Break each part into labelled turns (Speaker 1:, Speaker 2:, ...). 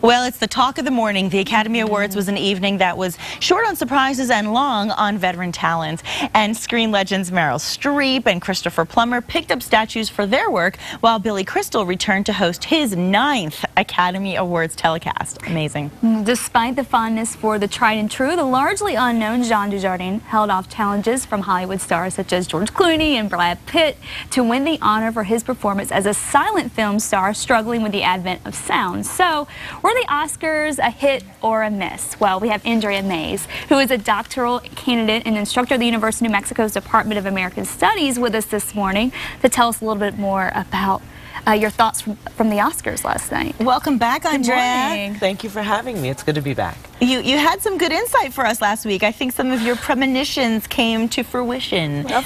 Speaker 1: Well, it's the talk of the morning. The Academy Awards was an evening that was short on surprises and long on veteran talent. And screen legends Meryl Streep and Christopher Plummer picked up statues for their work, while Billy Crystal returned to host his 9th Academy Awards telecast. Amazing.
Speaker 2: Despite the fondness for the tried and true, the largely unknown Jean Dujardin held off challenges from Hollywood stars such as George Clooney and Brad Pitt to win the honor for his performance as a silent film star struggling with the advent of sound. So, were the Oscars a hit or a miss? Well, we have Andrea Mays, who is a doctoral candidate and instructor at the University of New Mexico's Department of American Studies, with us this morning to tell us a little bit more about your thoughts from the Oscars last night.
Speaker 1: Welcome back, Andrea.
Speaker 3: Thank you for having me. It's good to be back.
Speaker 1: You had some good insight for us last week. I think some of your premonitions came to fruition.
Speaker 3: So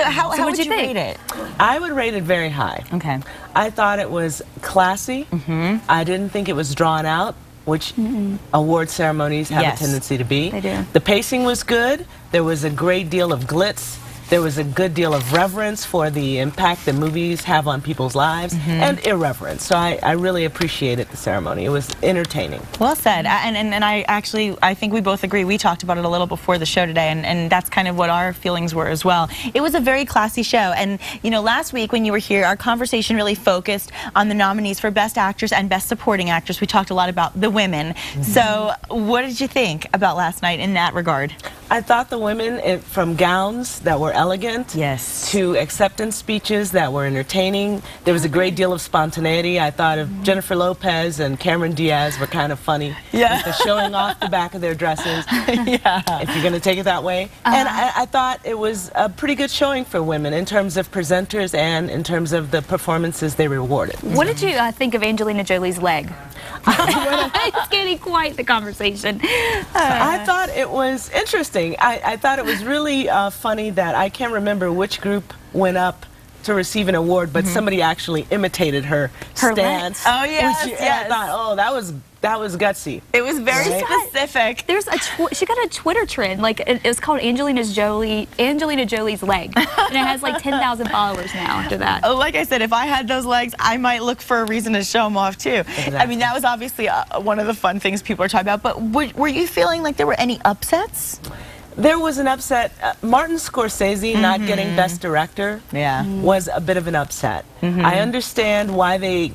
Speaker 1: how would you rate it?
Speaker 3: I would rate it very high.
Speaker 1: Okay.
Speaker 3: I thought it was classy. I didn't think it was drawn out, which award ceremonies have a tendency to be.
Speaker 2: They do.
Speaker 3: The pacing was good. There was a great deal of glitz. There was a good deal of reverence for the impact that movies have on people's lives, and irreverence. So I really appreciated the ceremony. It was entertaining.
Speaker 1: Well said. And I think we both agree. We talked about it a little before the show today, and that's kind of what our feelings were as well. It was a very classy show. And, you know, last week when you were here, our conversation really focused on the nominees for Best Actress and Best Supporting Actress. We talked a lot about the women. So what did you think about last night in that regard?
Speaker 3: I thought the women, from gowns that were elegant to acceptance speeches that were entertaining. There was a great deal of spontaneity. I thought of Jennifer Lopez and Cameron Diaz were kind of funny. Showing off the back of their dresses, if you're going to take it that way. And I thought it was a pretty good showing for women in terms of presenters and in terms of the performances they rewarded.
Speaker 2: What did you think of Angelina Jolie's leg? It's getting quite the conversation.
Speaker 3: I thought it was interesting. I thought it was really funny that I can't remember which group went up to receive an award, but somebody actually imitated her stance.
Speaker 1: Oh yes,
Speaker 3: I thought, oh, that was gutsy.
Speaker 1: It was very specific.
Speaker 2: There's she got a Twitter trend, like it was called Angelina Jolie's leg, and it has like 10,000 followers now after that.
Speaker 1: Oh, like I said, if I had those legs, I might look for a reason to show them off too.
Speaker 3: Exactly.
Speaker 1: I mean, that was obviously one of the fun things people are talking about. But were you feeling like there were any upsets?
Speaker 3: There was an upset. Martin Scorsese not getting Best Director was a bit of an upset. I understand why they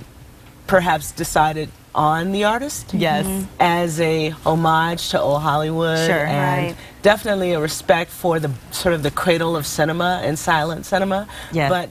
Speaker 3: perhaps decided on The Artist as a homage to old Hollywood, and definitely a respect for the sort of the cradle of cinema and silent cinema. But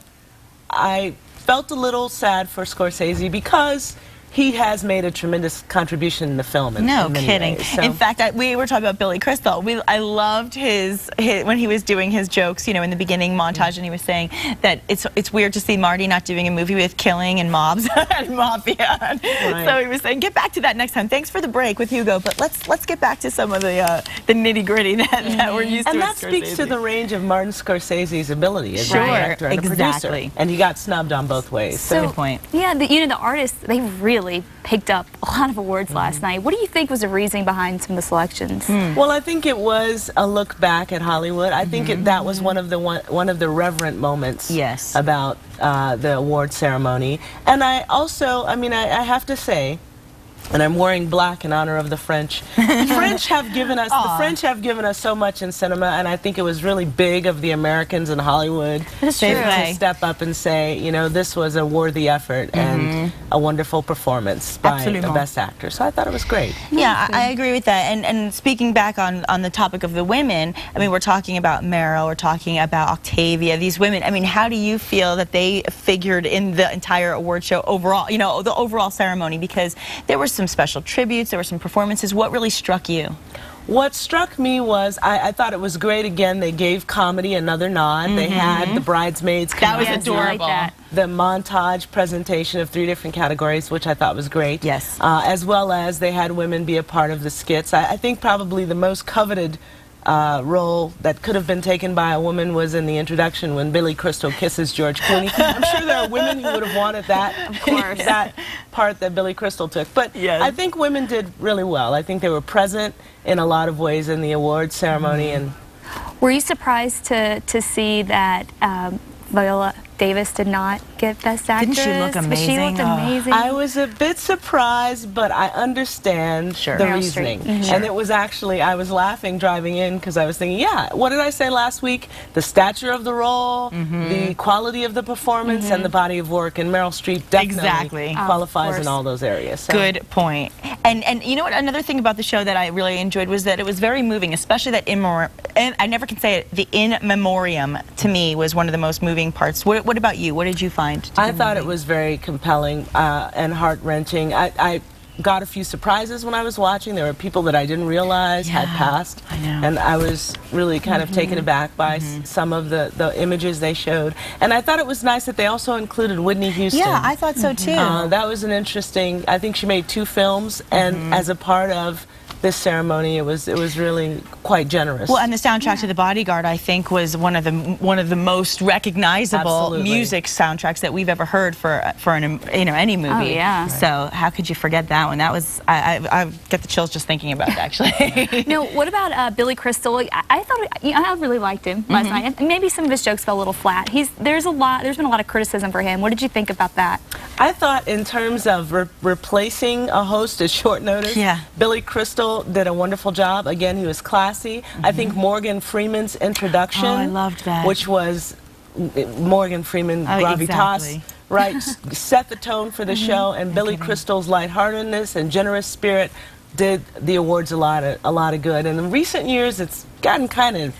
Speaker 3: I felt a little sad for Scorsese because he has made a tremendous contribution in the film.
Speaker 1: No kidding. So. In fact, we were talking about Billy Crystal. I loved his when he was doing his jokes, you know, in the beginning montage, and he was saying that it's weird to see Marty not doing a movie with killing and mobs and mafia. So he was saying, get back to that next time. Thanks for the break with Hugo, but let's get back to some of the nitty gritty that we're used to.
Speaker 3: And that speaks to the range of Martin Scorsese's ability as a director and a producer. And he got snubbed on both ways.
Speaker 1: So good point.
Speaker 2: Yeah, you know, the artists, they really picked up a lot of awards last night. What do you think was the reason behind some of the selections?
Speaker 3: Well, I think it was a look back at Hollywood. I think that was one of the reverent moments about the award ceremony. And I also, I mean, I have to say, and I'm wearing black in honor of the French. The French have given us so much in cinema, and I think it was really big of the Americans in Hollywood to step up and say, you know, this was a worthy effort and a wonderful performance by a Best Actor. So I thought it was great.
Speaker 1: Yeah, I agree with that. And speaking back on the topic of the women, I mean, we're talking about Meryl, we're talking about Octavia, these women. I mean, how do you feel that they figured in the entire award show overall, you know, the overall ceremony? Because there were some special tributes, there were some performances. What really struck you?
Speaker 3: What struck me was, I thought it was great. Again, they gave comedy another nod. They had the bridesmaids come
Speaker 1: out. That was adorable.
Speaker 3: The montage presentation of 3 different categories, which I thought was great. As well as they had women be a part of the skits. I think probably the most coveted role that could have been taken by a woman was in the introduction when Billy Crystal kisses George Clooney. I'm sure there are women who would have wanted that, that part that Billy Crystal took. But I think women did really well. I think they were present in a lot of ways in the awards ceremony. And
Speaker 2: were you surprised to see that Viola Davis did not get Best Actress.
Speaker 1: Didn't she look amazing?
Speaker 2: She looked amazing.
Speaker 3: I was a bit surprised, but I understand the reasoning. And it was actually, I was laughing driving in because I was thinking, yeah, what did I say last week? The stature of the role, the quality of the performance, and the body of work. And Meryl Streep definitely qualifies in all those areas. So.
Speaker 1: Good point. And you know what? Another thing about the show that I really enjoyed was that it was very moving, especially that and I never can say it. The in memoriam to me was one of the most moving parts. What about you? What did you find?
Speaker 3: I thought it was very compelling and heart-wrenching. I got a few surprises when I was watching. There were people that I didn't realize had passed.
Speaker 1: I know.
Speaker 3: And I was really kind of taken aback by some of the images they showed. And I thought it was nice that they also included Whitney Houston.
Speaker 1: Yeah, I thought so too.
Speaker 3: That was an interesting, I think she made 2 films, and as a part of this ceremony, it was really quite generous.
Speaker 1: Well, and the soundtrack to The Bodyguard, I think, was one of the most recognizable music soundtracks that we've ever heard for any movie.
Speaker 2: Oh, yeah.
Speaker 1: So how could you forget that one? That was I get the chills just thinking about it, actually.
Speaker 2: No, what about Billy Crystal? I thought I really liked him last night. And maybe some of his jokes fell a little flat. There's been a lot of criticism for him. What did you think about that?
Speaker 3: I thought in terms of replacing a host at short notice, Billy Crystal did a wonderful job. Again, he was classy. I think Morgan Freeman's introduction,
Speaker 1: I loved that,
Speaker 3: which was Morgan Freeman gravitas, right, set the tone for the show, and Billy Crystal's lightheartedness and generous spirit did the awards a lot of good. And in recent years, it's gotten kind of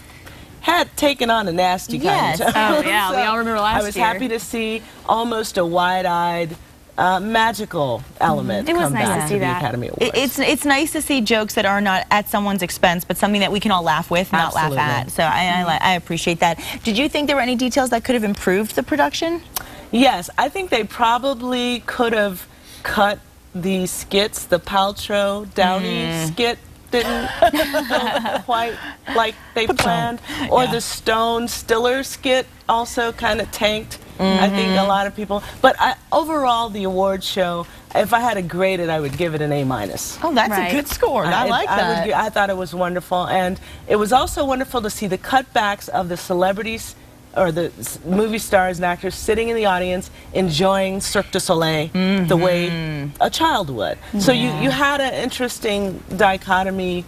Speaker 3: taken on a nasty kind of tone.
Speaker 2: Oh yeah, so we all remember last year.
Speaker 3: I was happy to see almost a wide-eyed magical element come back to the Academy Awards.
Speaker 1: It's nice to see jokes that are not at someone's expense, but something that we can all laugh with, not laugh at. So I appreciate that. Did you think there were any details that could have improved the production?
Speaker 3: Yes, I think they probably could have cut the skits. The Paltrow Downey skit didn't go quite like they planned, or the Stone Stiller skit also kind of tanked. I think a lot of people, but overall the awards show, if I had to grade it, I would give it an A-.
Speaker 1: Oh, that's a good score. I like that.
Speaker 3: I thought it was wonderful, and it was also wonderful to see the cutbacks of the celebrities or the movie stars and actors sitting in the audience enjoying Cirque du Soleil the way a child would. So you had an interesting dichotomy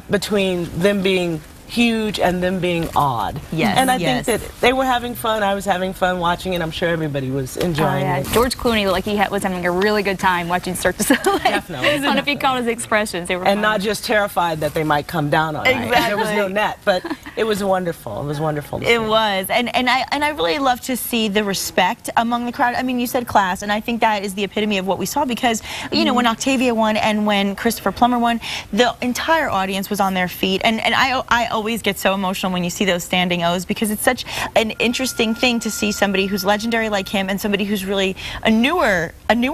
Speaker 3: between them being huge and them being odd.
Speaker 1: Yes.
Speaker 3: And I think that they were having fun. I was having fun watching it. I'm sure everybody was enjoying it.
Speaker 2: George Clooney looked like he was having a really good time watching Cirque du Soleil.
Speaker 3: Definitely.
Speaker 2: I don't know if he caught his expressions. They were
Speaker 3: and not just terrified that they might come down on it.
Speaker 1: Exactly.
Speaker 3: There was no net, but it was wonderful. It was wonderful to see.
Speaker 1: It was. And I really love to see the respect among the crowd. I mean, you said class, and I think that is the epitome of what we saw, because, you know, when Octavia won and when Christopher Plummer won, the entire audience was on their feet. And I always get so emotional when you see those standing O's, because it's such an interesting thing to see somebody who's legendary like him and somebody who's really a newer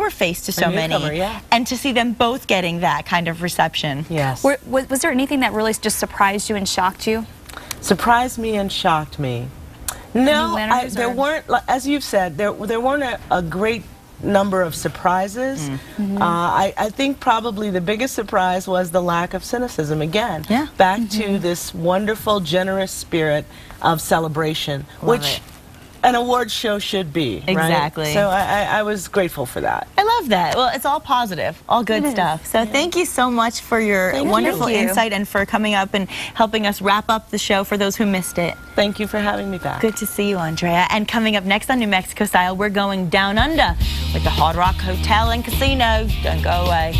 Speaker 1: face to so many, and to see them both getting that kind of reception.
Speaker 3: Yes.
Speaker 2: Was there anything that really just surprised you and shocked you?
Speaker 3: Surprised me and shocked me. No, there weren't, as you've said, there weren't a great number of surprises. I think probably the biggest surprise was the lack of cynicism again. Back to this wonderful, generous spirit of celebration, which an award show should be.
Speaker 1: Exactly.
Speaker 3: Right? So I was grateful for that.
Speaker 1: I love that. Well, it's all positive, all good stuff. So thank you so much for your wonderful insight and for coming up and helping us wrap up the show for those who missed it.
Speaker 3: Thank you for having me back.
Speaker 1: Good to see you, Andrea. And coming up next on New Mexico Style, we're going down under with the Hard Rock Hotel and Casino. Don't go away.